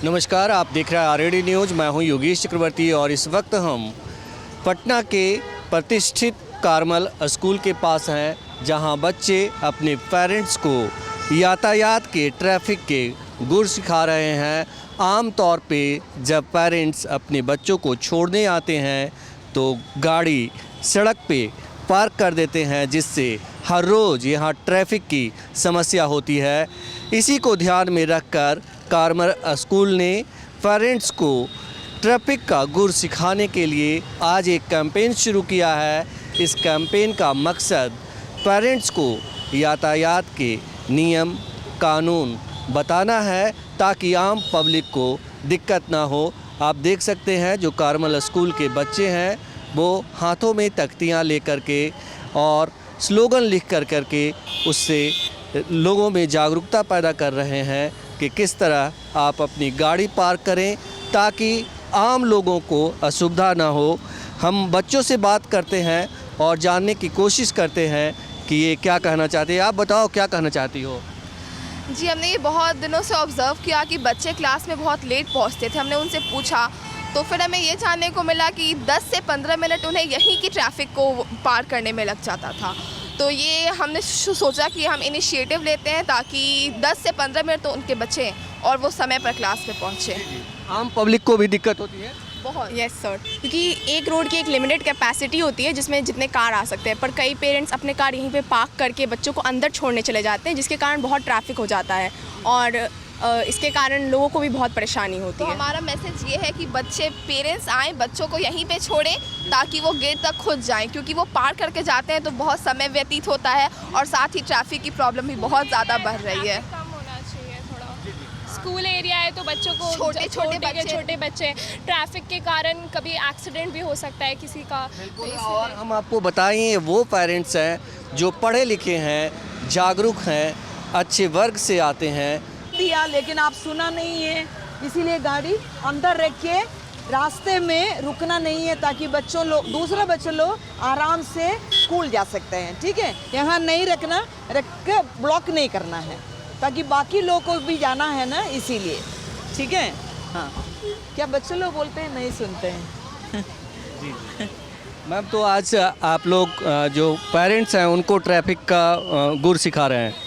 नमस्कार, आप देख रहे हैं आरएडी न्यूज़। मैं हूं योगेश चक्रवर्ती और इस वक्त हम पटना के प्रतिष्ठित कार्मल स्कूल के पास हैं, जहां बच्चे अपने पेरेंट्स को यातायात के ट्रैफिक के गुर सिखा रहे हैं। आम तौर पे जब पेरेंट्स अपने बच्चों को छोड़ने आते हैं तो गाड़ी सड़क पे पार्क कर देते हैं, जिससे हर रोज़ यहाँ ट्रैफिक की समस्या होती है। इसी को ध्यान में रखकर कार्मल स्कूल ने पेरेंट्स को ट्रैफिक का गुर सिखाने के लिए आज एक कैंपेन शुरू किया है। इस कैंपेन का मकसद पेरेंट्स को यातायात के नियम कानून बताना है, ताकि आम पब्लिक को दिक्कत ना हो। आप देख सकते हैं जो कार्मल स्कूल के बच्चे हैं वो हाथों में तख्तियाँ लेकर के और स्लोगन लिख कर के उससे लोगों में जागरूकता पैदा कर रहे हैं कि किस तरह आप अपनी गाड़ी पार्क करें ताकि आम लोगों को असुविधा ना हो। हम बच्चों से बात करते हैं और जानने की कोशिश करते हैं कि ये क्या कहना चाहते हैं। आप बताओ क्या कहना चाहती हो? जी, हमने ये बहुत दिनों से ऑब्ज़र्व किया कि बच्चे क्लास में बहुत लेट पहुंचते थे। हमने उनसे पूछा तो फिर हमें ये जानने को मिला कि 10 से 15 मिनट उन्हें यहीं की ट्रैफिक को पार करने में लग जाता था। तो ये हमने सोचा कि हम इनिशिएटिव लेते हैं ताकि 10 से 15 मिनट तो उनके बचें और वो समय पर क्लास में पहुँचे। आम पब्लिक को भी दिक्कत होती है बहुत। यस सर, क्योंकि एक रोड की एक लिमिटेड कैपेसिटी होती है जिसमें जितने कार आ सकते हैं, पर कई पेरेंट्स अपने कार यहीं पे पार्क करके बच्चों को अंदर छोड़ने चले जाते हैं, जिसके कारण बहुत ट्रैफिक हो जाता है और इसके कारण लोगों को भी बहुत परेशानी होती है। हमारा मैसेज ये है कि पेरेंट्स आएँ, बच्चों को यहीं पे छोड़ें ताकि वो गेट तक खुद जाएं, क्योंकि वो पार करके जाते हैं तो बहुत समय व्यतीत होता है और साथ ही ट्रैफिक की प्रॉब्लम भी बहुत ज़्यादा बढ़ रही है। कम होना चाहिए थोड़ा। स्कूल एरिया है तो बच्चों को छोटे बच्चे ट्रैफिक के कारण कभी एक्सीडेंट भी हो सकता है किसी का। और हम आपको बताएं वो पेरेंट्स हैं जो पढ़े लिखे हैं, जागरूक हैं, अच्छे वर्ग से आते हैं। दिया लेकिन आप सुना नहीं है, इसीलिए गाड़ी अंदर रख के रास्ते में रुकना नहीं है ताकि दूसरे बच्चे लोग आराम से स्कूल जा सकते हैं। ठीक है, यहाँ नहीं रखना, रख के ब्लॉक नहीं करना है ताकि बाकी लोग को भी जाना है ना, इसीलिए। ठीक है, हाँ। क्या बच्चे लोग बोलते हैं नहीं सुनते हैं। जी मैम, तो आज आप लोग जो पेरेंट्स हैं उनको ट्रैफिक का गुर सिखा रहे हैं।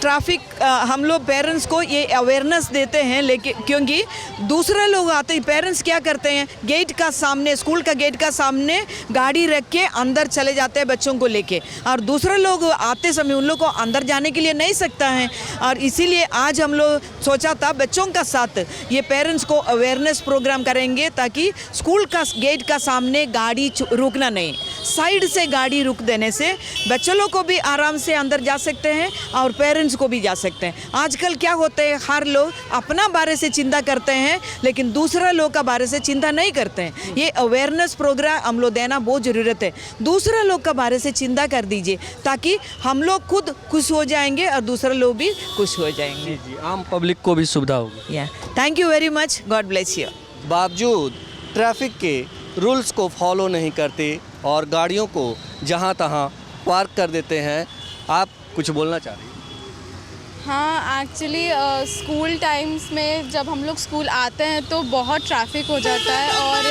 ट्रैफिक हम लोग पेरेंट्स को ये अवेयरनेस देते हैं, लेकिन क्योंकि दूसरे लोग आते हैं, पेरेंट्स क्या करते हैं, गेट का सामने, स्कूल का गेट का सामने गाड़ी रख के अंदर चले जाते हैं बच्चों को लेके, और दूसरे लोग आते समय उन लोग को अंदर जाने के लिए नहीं सकता है। और इसीलिए आज हम लोग सोचा था बच्चों का साथ ये पेरेंट्स को अवेयरनेस प्रोग्राम करेंगे ताकि स्कूल का गेट का सामने गाड़ी रुकना नहीं, साइड से गाड़ी रुक देने से बच्चों लोग को भी आराम से अंदर जा सकते हैं और पेरेंट्स को भी जा सकते हैं। आजकल क्या होते हैं, हर लोग अपना बारे से चिंता करते हैं लेकिन दूसरा लोग का बारे से चिंता नहीं करते हैं। ये अवेयरनेस प्रोग्राम हम लोग देना बहुत ज़रूरत है। दूसरा लोग का बारे से चिंता कर दीजिए ताकि हम लोग खुद खुश हो जाएंगे और दूसरे लोग भी खुश हो जाएंगे। जी, आम पब्लिक को भी सुविधा होगी। Thank you very much, God bless you. बावजूद ट्रैफिक के रूल्स को फॉलो नहीं करते और गाड़ियों को जहां तहां पार्क कर देते हैं। आप कुछ बोलना चाह रही हैं? हाँ, एक्चुअली स्कूल टाइम्स में जब हम लोग स्कूल आते हैं तो बहुत ट्रैफिक हो जाता है और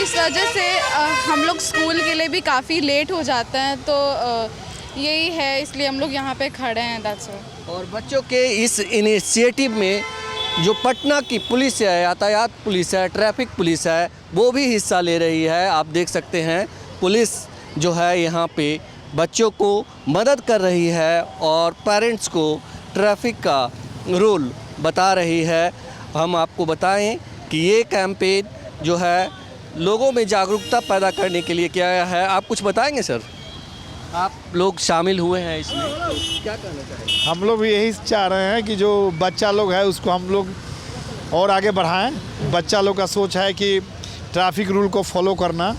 इस वजह से हम लोग स्कूल के लिए भी काफ़ी लेट हो जाते हैं। तो यही है, इसलिए हम लोग यहाँ पे खड़े हैं, दैट्स ऑल। और बच्चों के इस इनिशिएटिव में जो पटना की पुलिस है, यातायात पुलिस है, ट्रैफिक पुलिस है, वो भी हिस्सा ले रही है। आप देख सकते हैं पुलिस जो है यहाँ पे बच्चों को मदद कर रही है और पेरेंट्स को ट्रैफिक का रूल बता रही है। हम आपको बताएं कि ये कैंपेन जो है लोगों में जागरूकता पैदा करने के लिए किया गया है। आप कुछ बताएंगे सर? आप लोग शामिल हुए हैं इसमें, क्या कहना चाहेंगे? हम लोग भी यही चाह रहे हैं कि जो बच्चा लोग है उसको हम लोग और आगे बढ़ाएं। बच्चा लोग का सोच है कि ट्रैफिक रूल को फॉलो करना,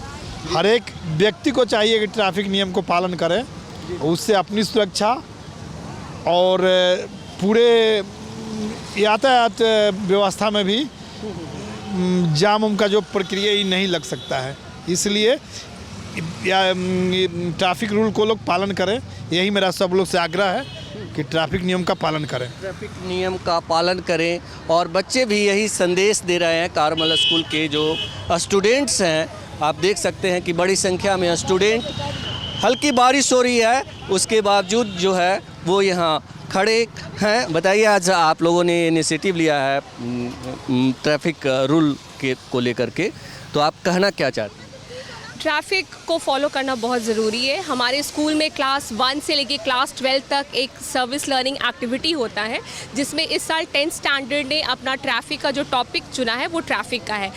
हर एक व्यक्ति को चाहिए कि ट्रैफिक नियम को पालन करे, उससे अपनी सुरक्षा और पूरे यातायात व्यवस्था में भी जाम का जो प्रक्रिया ही नहीं लग सकता है। इसलिए ट्रैफिक रूल को लोग पालन करें, यही मेरा सब लोग से आग्रह है। कि ट्रैफिक नियम का पालन करें। ट्रैफिक नियम का पालन करें और बच्चे भी यही संदेश दे रहे हैं। कारमल स्कूल के जो स्टूडेंट्स हैं, आप देख सकते हैं कि बड़ी संख्या में स्टूडेंट, हल्की बारिश हो रही है उसके बावजूद जो है वो यहाँ खड़े हैं। बताइए, आज आप लोगों ने इनिशिएटिव लिया है ट्रैफिक रूल को लेकर के, तो आप कहना क्या चाहते हैं? ट्रैफिक को फॉलो करना बहुत ज़रूरी है। हमारे स्कूल में क्लास 1 से लेके क्लास 12 तक एक सर्विस लर्निंग एक्टिविटी होता है, जिसमें इस साल 10th स्टैंडर्ड ने अपना ट्रैफिक का जो टॉपिक चुना है वो ट्रैफिक का है।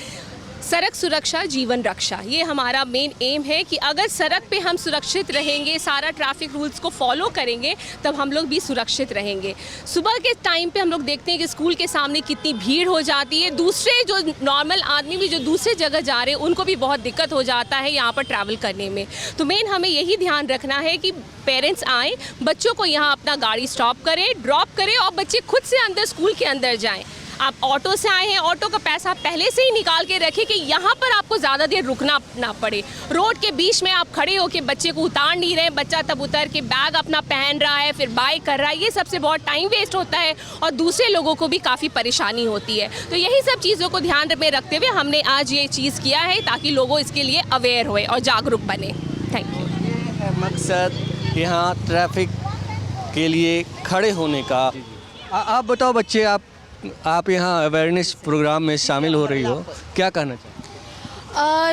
सड़क सुरक्षा जीवन रक्षा, ये हमारा मेन एम है कि अगर सड़क पे हम सुरक्षित रहेंगे, सारा ट्रैफिक रूल्स को फॉलो करेंगे, तब हम लोग भी सुरक्षित रहेंगे। सुबह के टाइम पे हम लोग देखते हैं कि स्कूल के सामने कितनी भीड़ हो जाती है। दूसरे जो नॉर्मल आदमी भी जो दूसरे जगह जा रहे हैं उनको भी बहुत दिक्कत हो जाता है यहाँ पर ट्रैवल करने में। तो मेन हमें यही ध्यान रखना है कि पेरेंट्स आएँ, बच्चों को यहाँ अपना गाड़ी स्टॉप करें, ड्रॉप करें और बच्चे खुद से अंदर स्कूल के अंदर जाएँ। आप ऑटो से आए हैं, ऑटो का पैसा पहले से ही निकाल के रखें कि यहाँ पर आपको ज़्यादा देर रुकना ना पड़े। रोड के बीच में आप खड़े होकर बच्चे को उतार नहीं रहे, बच्चा तब उतर के बैग अपना पहन रहा है, फिर बाय कर रहा है, ये सबसे बहुत टाइम वेस्ट होता है और दूसरे लोगों को भी काफ़ी परेशानी होती है। तो यही सब चीज़ों को ध्यान में रखते हुए हमने आज ये चीज़ किया है ताकि लोगों इसके लिए अवेयर हुए और जागरूक बने। Thank you. ये है मकसद यहाँ ट्रैफिक के लिए खड़े होने का। आप बताओ बच्चे, आप यहाँ अवेयरनेस प्रोग्राम में शामिल हो रही हो, क्या कहना चाहते हैं?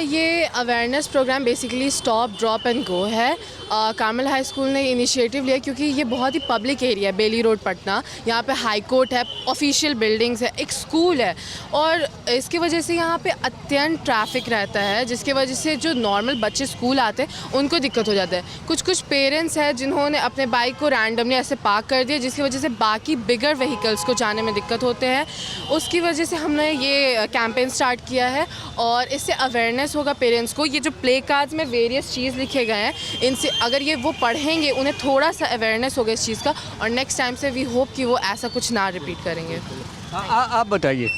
ये awareness program basically stop drop and go है। कारमल हाई स्कूल ने इनिशिएटिव लिया क्योंकि ये बहुत ही पब्लिक एरिया है, बेली रोड पटना। यहाँ पे हाई कोर्ट है, ऑफिशियल बिल्डिंग्स है, एक स्कूल है और इसकी वजह से यहाँ पे अत्यंत ट्रैफिक रहता है, जिसकी वजह से जो नॉर्मल बच्चे स्कूल आते हैं उनको दिक्कत हो जाता है। कुछ पेरेंट्स हैं जिन्होंने अपने बाइक को रैंडमली ऐसे पार्क कर दिया, जिसकी वजह से बाकी बिगर व्हीकल्स को जाने में दिक्कत होते हैं। उसकी वजह से हमने ये कैंपेन स्टार्ट किया है और इससे अवेयरनेस होगा पेरेंट्स को। ये जो प्ले कार्ड्स में वेरियस चीज़ लिखे गए हैं, इनसे अगर ये वो पढ़ेंगे उन्हें थोड़ा सा अवेयरनेस होगा इस चीज़ का और नेक्स्ट टाइम से वी होप कि वो ऐसा कुछ ना रिपीट करेंगे। आप बताइए।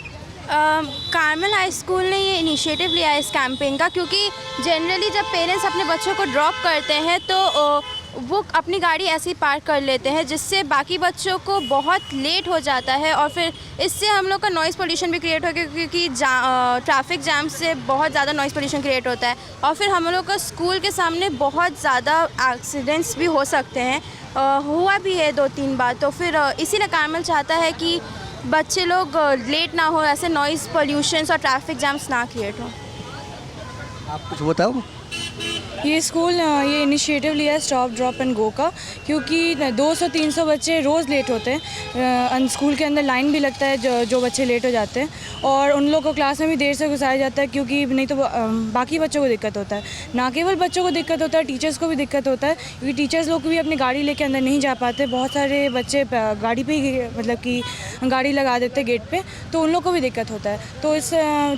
कारमल हाई स्कूल ने ये इनिशिएटिव लिया है इस कैंपेन का, क्योंकि जनरली जब पेरेंट्स अपने बच्चों को ड्रॉप करते हैं तो वो अपनी गाड़ी ऐसे ही पार्क कर लेते हैं, जिससे बाकी बच्चों को बहुत लेट हो जाता है और फिर इससे हम लोग का नॉइज़ पोल्यूशन भी क्रिएट हो गया, क्योंकि ट्रैफिक जैम से बहुत ज़्यादा नॉइज़ पोल्यूशन क्रिएट होता है और फिर हम लोग का स्कूल के सामने बहुत ज़्यादा एक्सीडेंट्स भी हो सकते हैं। हुआ भी है 2-3 बार। तो फिर इसीलिए कारमल चाहता है कि बच्चे लोग लेट ना हो, ऐसे नॉइज़ पोल्यूशन और ट्रैफिक जैम्स ना क्रिएट हो। आप कुछ बताओ। ये स्कूल ये इनिशिएटिव लिया है स्टॉप ड्रॉप एंड गो का, क्योंकि 200-300 बच्चे रोज़ लेट होते हैं। स्कूल के अंदर लाइन भी लगता है जो बच्चे लेट हो जाते हैं और उन लोगों को क्लास में भी देर से घुसाया जाता है, क्योंकि नहीं तो बाकी बच्चों को दिक्कत होता है। ना केवल बच्चों को दिक्कत होता है, टीचर्स को भी दिक्कत होता है, क्योंकि टीचर्स लोग भी अपनी गाड़ी लेके अंदर नहीं जा पाते। बहुत सारे बच्चे गाड़ी पे ही मतलब कि गाड़ी लगा देते गेट पे, तो उन लोग को भी दिक्कत होता है। तो इस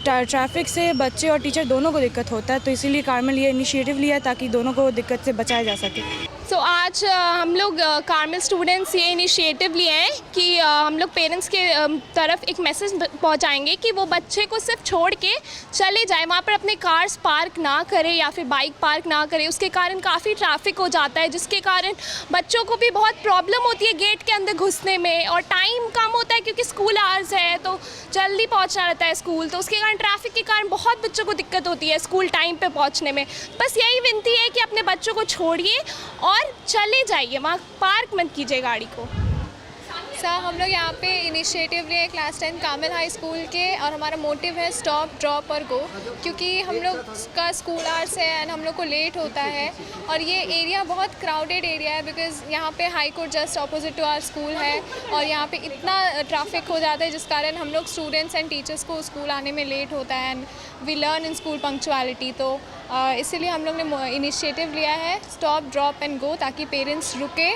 ट्रैफिक से बच्चे और टीचर दोनों को दिक्कत होता है, तो इसीलिए कारमल ये इनिशिएटिव लिया है ताकि दोनों को दिक्कत से बचाया जा सके। तो आज हम लोग कारमल स्टूडेंट्स ये इनिशिएटिव लिए हैं कि हम लोग पेरेंट्स के तरफ एक मैसेज पहुंचाएंगे कि वो बच्चे को सिर्फ छोड़ के चले जाए, वहाँ पर अपने कार्स पार्क ना करें या फिर बाइक पार्क ना करें। उसके कारण काफ़ी ट्रैफिक हो जाता है, जिसके कारण बच्चों को भी बहुत प्रॉब्लम होती है गेट के अंदर घुसने में और टाइम कम होता है क्योंकि स्कूल आवर्स है तो जल्दी पहुँचना रहता है स्कूल। तो उसके कारण ट्रैफिक के कारण बहुत बच्चों को दिक्कत होती है स्कूल टाइम पर पहुँचने में। बस यही विनती है कि अपने बच्चों को छोड़िए और चले जाइए, वहाँ पार्क मत कीजिए गाड़ी को। सर, हम लोग यहाँ पे इनिशिएटिव लिए क्लास 10 कारमल हाई स्कूल के और हमारा मोटिव है स्टॉप ड्रॉप और गो, क्योंकि हम लोग का स्कूल आवर्स है एंड हम लोग को लेट होता है और ये एरिया बहुत क्राउडेड एरिया है बिकॉज़ यहाँ पे high court just opposite to our school है और यहाँ पे इतना ट्रैफिक हो जाता है जिस कारण हम लोग स्टूडेंट्स एंड टीचर्स को स्कूल आने में लेट होता है and we learn in school punctuality. तो इसीलिए हम लोग ने इनिशिएटिव लिया है स्टॉप ड्रॉप एंड गो, ताकि पेरेंट्स रुके,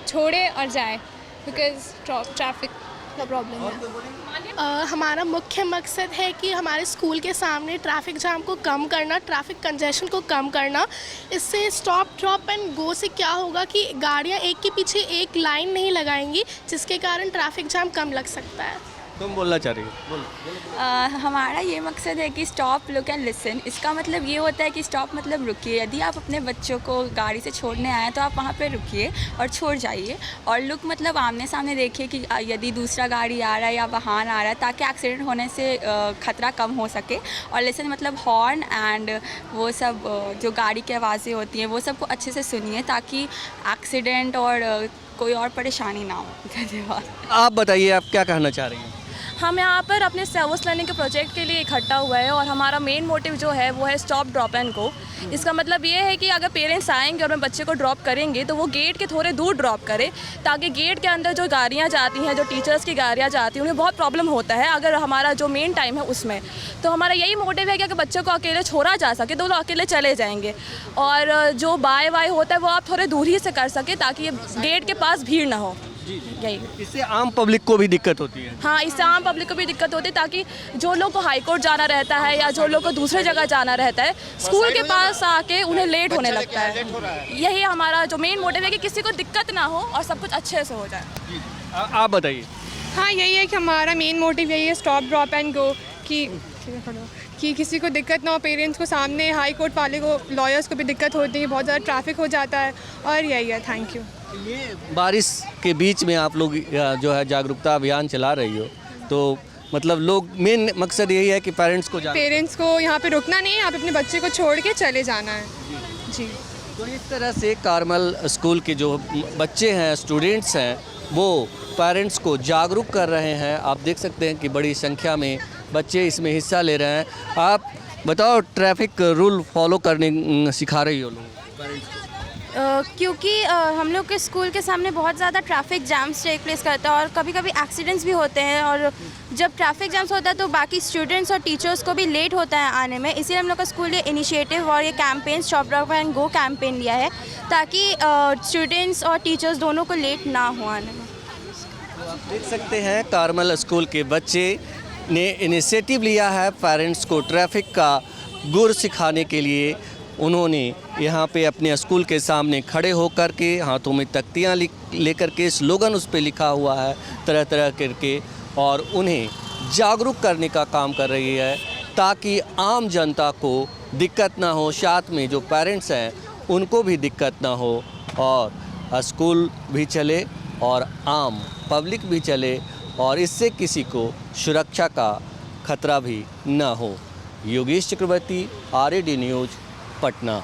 छोड़े और जाए बिकॉज ट्रैफिक का प्रॉब्लम है। हमारा मुख्य मकसद है कि हमारे स्कूल के सामने ट्रैफिक जाम को कम करना, ट्रैफिक कंजेशन को कम करना। इससे स्टॉप ड्रॉप एंड गो से क्या होगा कि गाड़ियाँ एक के पीछे एक लाइन नहीं लगाएंगी, जिसके कारण ट्रैफिक जाम कम लग सकता है। तुम बोलना चाह रही हो, बोलो। हमारा ये मकसद है कि स्टॉप लुक एंड लिसन। इसका मतलब ये होता है कि स्टॉप मतलब रुकिए। यदि आप अपने बच्चों को गाड़ी से छोड़ने आए तो आप वहाँ पे रुकिए और छोड़ जाइए। और लुक मतलब आमने सामने देखिए कि यदि दूसरा गाड़ी आ रहा है या वाहन आ रहा है, ताकि एक्सीडेंट होने से ख़तरा कम हो सके। और लिसन मतलब हॉर्न एंड वो सब जो गाड़ी की आवाज़ें होती हैं वो सबको अच्छे से सुनिए, ताकि एक्सीडेंट और कोई और परेशानी ना हो। धन्यवाद। आप बताइए, आप क्या कहना चाह रही हैं? हम यहाँ पर अपने सर्विस लर्निंग के प्रोजेक्ट के लिए इकट्ठा हुआ है और हमारा मेन मोटिव जो है वो है स्टॉप ड्रॉप एंड गो। इसका मतलब ये है कि अगर पेरेंट्स आएंगे और बच्चे को ड्रॉप करेंगे तो वो गेट के थोड़े दूर ड्रॉप करें, ताकि गेट के अंदर जो गाड़ियाँ जाती हैं, जो टीचर्स की गाड़ियाँ जाती हैं, उन्हें बहुत प्रॉब्लम होता है अगर हमारा जो मेन टाइम है उसमें। तो हमारा यही मोटिव है कि अगर बच्चों को अकेले छोड़ा जा सके तो वो अकेले चले जाएंगे। और जो बाय वाय होता है वो आप थोड़े दूर ही से कर सके, ताकि ये गेट के पास भीड़ ना हो। यही, इससे आम पब्लिक को भी दिक्कत होती है। हाँ, इससे आम पब्लिक को भी दिक्कत होती है, ताकि जो लोग को हाई कोर्ट जाना रहता है या जो लोग को दूसरे जगह जाना रहता है, स्कूल के पास आके उन्हें लेट होने लगता है। यही हमारा जो मेन मोटिव है कि किसी को दिक्कत ना हो और सब कुछ अच्छे से हो जाए। आप बताइए। हाँ, यही है कि हमारा मेन मोटिव यही है, स्टॉप ड्रॉप एंड गो, कि किसी को दिक्कत ना हो। पेरेंट्स को सामने, हाई कोर्ट वाले को, लॉयर्स को भी दिक्कत होती है, बहुत ज़्यादा ट्रैफिक हो जाता है। और यही है। Thank you. ये बारिश के बीच में आप लोग जो है जागरूकता अभियान चला रही हो, तो मतलब लोग मेन मकसद यही है कि पेरेंट्स को यहाँ पे रुकना नहीं है, आप अपने बच्चे को छोड़ के चले जाना है। जी। तो इस तरह से कार्मल स्कूल के जो बच्चे हैं, स्टूडेंट्स हैं, वो पेरेंट्स को जागरूक कर रहे हैं। आप देख सकते हैं कि बड़ी संख्या में बच्चे इसमें हिस्सा ले रहे हैं। आप बताओ, ट्रैफिक रूल फॉलो करने सिखा रही हो लोग पेरेंट्स को? क्योंकि हम लोग के स्कूल के सामने बहुत ज़्यादा ट्रैफिक जैम्स टेक प्लेस करता है और कभी कभी एक्सीडेंट्स भी होते हैं। और जब ट्रैफिक जैम्स होता है तो बाकी स्टूडेंट्स और टीचर्स को भी लेट होता है आने में। इसीलिए हम लोग का स्कूल ये इनिशिएटिव और ये campaign stop drop and go campaign लिया है, ताकि स्टूडेंट्स और टीचर्स दोनों को लेट ना हो आने में। तो आप देख सकते हैं कार्मल स्कूल के बच्चे ने इनिशिएटिव लिया है पेरेंट्स को ट्रैफिक का गुर सिखाने के लिए। उन्होंने यहाँ पे अपने स्कूल के सामने खड़े होकर के हाथों में तख्तियाँ लेकर के स्लोगन उस पर लिखा हुआ है तरह तरह करके, और उन्हें जागरूक करने का काम कर रही है, ताकि आम जनता को दिक्कत ना हो, साथ में जो पेरेंट्स हैं उनको भी दिक्कत ना हो, और स्कूल भी चले और आम पब्लिक भी चले, और इससे किसी को सुरक्षा का खतरा भी ना हो। योगेश चक्रवर्ती, RAD न्यूज़, पटना।